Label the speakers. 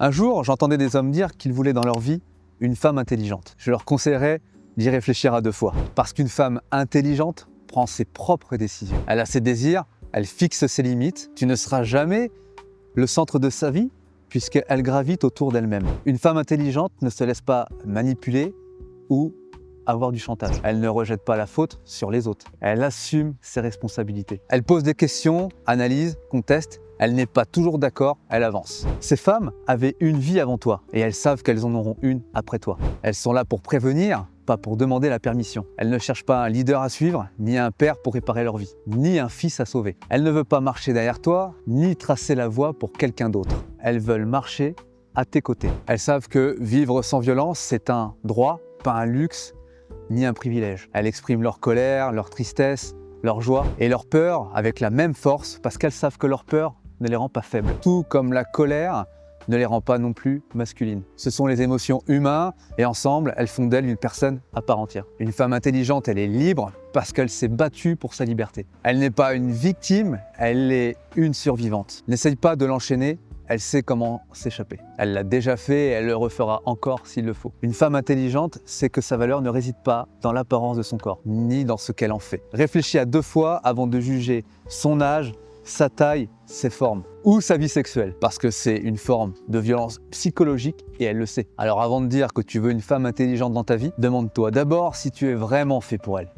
Speaker 1: Un jour, j'entendais des hommes dire qu'ils voulaient dans leur vie une femme intelligente. Je leur conseillerais d'y réfléchir à 2 fois. Parce qu'une femme intelligente prend ses propres décisions. Elle a ses désirs, elle fixe ses limites. Tu ne seras jamais le centre de sa vie puisqu'elle gravite autour d'elle-même. Une femme intelligente ne se laisse pas manipuler ou avoir du chantage. Elle ne rejette pas la faute sur les autres. Elle assume ses responsabilités. Elle pose des questions, analyse, conteste. Elle n'est pas toujours d'accord, elle avance. Ces femmes avaient une vie avant toi et elles savent qu'elles en auront une après toi. Elles sont là pour prévenir, pas pour demander la permission. Elles ne cherchent pas un leader à suivre, ni un père pour réparer leur vie, ni un fils à sauver. Elles ne veulent pas marcher derrière toi, ni tracer la voie pour quelqu'un d'autre. Elles veulent marcher à tes côtés. Elles savent que vivre sans violence, c'est un droit, pas un luxe, ni un privilège. Elles expriment leur colère, leur tristesse, leur joie et leur peur avec la même force parce qu'elles savent que leur peur ne les rend pas faibles. Tout comme la colère ne les rend pas non plus masculines. Ce sont les émotions humaines et ensemble, elles font d'elle une personne à part entière. Une femme intelligente, elle est libre parce qu'elle s'est battue pour sa liberté. Elle n'est pas une victime, elle est une survivante. N'essaye pas de l'enchaîner, elle sait comment s'échapper. Elle l'a déjà fait et elle le refera encore s'il le faut. Une femme intelligente sait que sa valeur ne réside pas dans l'apparence de son corps, ni dans ce qu'elle en fait. Réfléchis à 2 fois avant de juger son âge, sa taille, ses formes ou sa vie sexuelle, parce que c'est une forme de violence psychologique et elle le sait. Alors avant de dire que tu veux une femme intelligente dans ta vie, demande-toi d'abord si tu es vraiment fait pour elle.